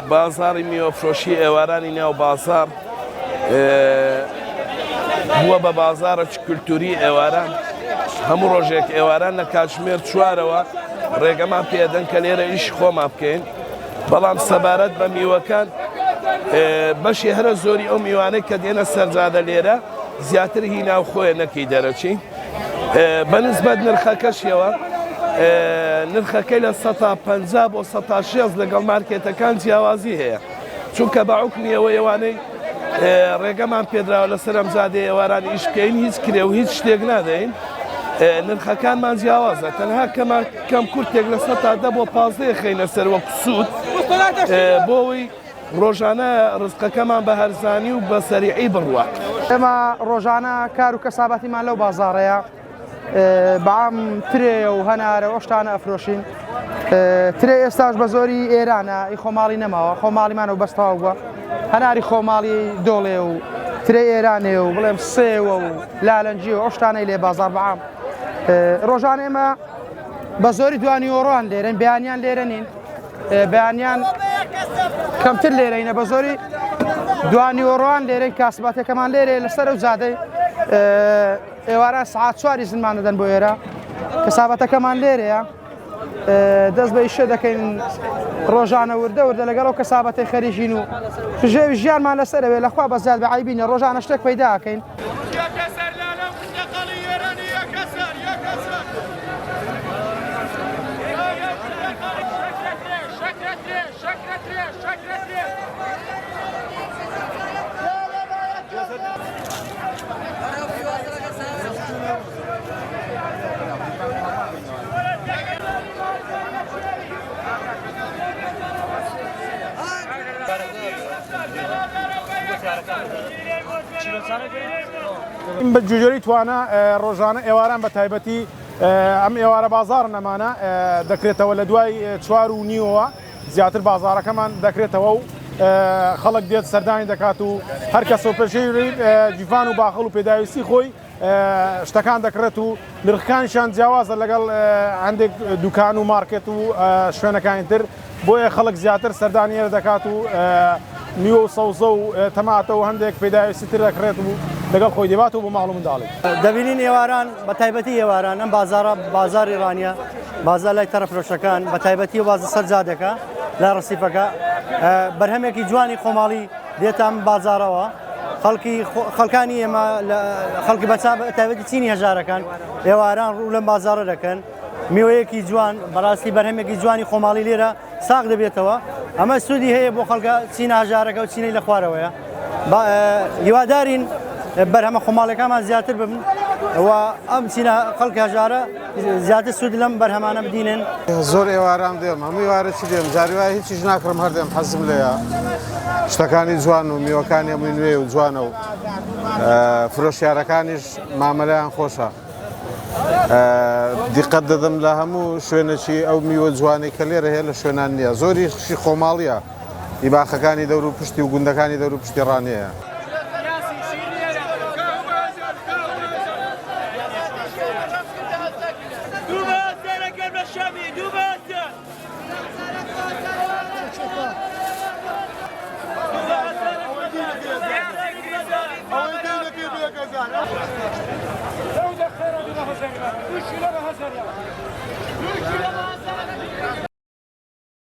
بازاری میوەفرۆشی ئێوارانی ناو بازار بووە بە بازارێکی کولتوری ئێواران. هەموو ڕۆژێک ئێواران لە کاتژمێر 4ەوە ڕێگەمان پێدەن کە لێرە ئیش خۆمان بکەین، بەڵام سەبارەت بە میوەکان بەشی هەرە زۆری ئەو میوانەی کە دێنە سەرجادە لێرە زیاتر هی ناو خۆیە نەکەی دەرەچین. بەنسبەت نرخەکەشیەوە نرخەکەی لە 150 بۆ 160 لەگەڵ مارکێتەکان جیاوازی هەیە، چونکە بە حوکمی ئەوەی ڕێگەمان پێدراوە لەسەر ئەمزادەی ئێواران ئیش بکەین، هیچ کرێ و هیچ شتێک نادەین، نرخەکانمان جیاوازە. تەنها کەم کورتێک لە 110 بۆ 15 خینە سەر وەکو سوود بۆەوەی ڕۆژانە ڕزقەکەمان بە هەرزانی و بە سەریعی بڕوە. ئێمە ڕۆژانە کار و کەسابەتیمان لەو بازاڕەیە بەعام ترێ و هەنارە ئەوشتانە ئەفرۆشین. ترێ ئێستاش بە زۆری ئێرانە ئی خۆماڵی نەماوە، خۆماڵیمان و بەستاو بووە، هەناری خۆماڵی دۆڵێ و ترێ ئێرانێ و بڵێم سێوە و لالەنجی و ئەوشتانەی لێ بازار بەعام. ڕۆژان ئێمە بە زۆری دوانی ئۆڕوان لێرەن، بەیانیان لێرە نین، بەیانیان کەمتر لێرەینە، بە زۆری دوانی ئۆڕوان لێرەی کاسباتەکەمان لێرێ لەسەر ئەو زادەی ئێوارە سعات 4 زنمان دەدەن بۆ ئێرە، کەسابەتەکەمان لێرەیە، دەست بە ئیشە دەکەین ڕۆژانە وردە وردە لەگەڵ ئەو کەسابەتەی خەریژین و ژێوی ژیانمان لەسەرەوێ لەخوا بەزیاد بەعیبینە ڕۆژانە شتێک پەیداکەین. بە جوجۆری توانە ڕۆژانە ئێواران بە تایبەتی ئەم ئێوارە بازار نەمانە دەکرێتەوە لە دوای 4:30ەوە زیاتر بازارەکەمان دەکرێتەوە و خەڵک دێت سەردانی دەکات و هەر کەس پێشەی جیفان و باخەڵ و پێداویستی خۆی شتەکان دەکرێت و نرخەکانیشان جیاوازە لەگەڵ هەندێک دوکان و مارکێت و شوێنەکانی تر، بۆیە خەڵک زیاتر سەردانیە دەکات و میوە و سەوزە و تەماتە و هەندێک پێداویستی تر دەکرێت و لەگەڵ خۆی دێبات و بۆ ماڵ و منداڵی. دەبینین ئێواران بە تایبەتی ئێواران ئەم بازارە بازار ئێرانیە، بازار لای تەرەفرۆشەکان بە تایبەتی و بازە سەرجادەکە لە ڕسیفەکە بەرهەمێکی جوانی خۆماڵی دێتە ئەم بازارەوە. خەڵکانی ئێمە خەڵکی بە تایبەتی چینی هەژارەکان ئێواران ڕوو لەم بازارە دەکەن، میوەیەکی جوان بەڕاستی بەرهەمێکی جوانی خۆماڵی لێرە ساغ دەبێتەوە. ئەمە سوودی هەیە بۆ خەڵکە چینە هەژارەکە و چینەی لە خوارەوەیە. هیوادارین بەرهەمە خۆماڵەکانمان زیاتر ببن و ئەم چینە خەڵکی هەژارە زیاتر سوود لەم بەرهەمانە بدینن. زۆر ئێواران دێم، هەموو ئێوارەی دێم، جاری وایە هیچیش ناکڕم، هەردێم حەزم لێیە شتەکانی جوان و میوەکانی هەمووی نوێ و جوانە و فرۆشیارەکانیش مامەلەیان خۆشە. دیقەت دەدەم لە هەموو شوێنێکی ئەو میوە جوانەی کە لێرە هەیە لە شوێنان نییە، زۆریشی خۆماڵیە، ئیباخەکانی دەور و پشتی و گوندەکانی دەور و پشتی ڕانەیە.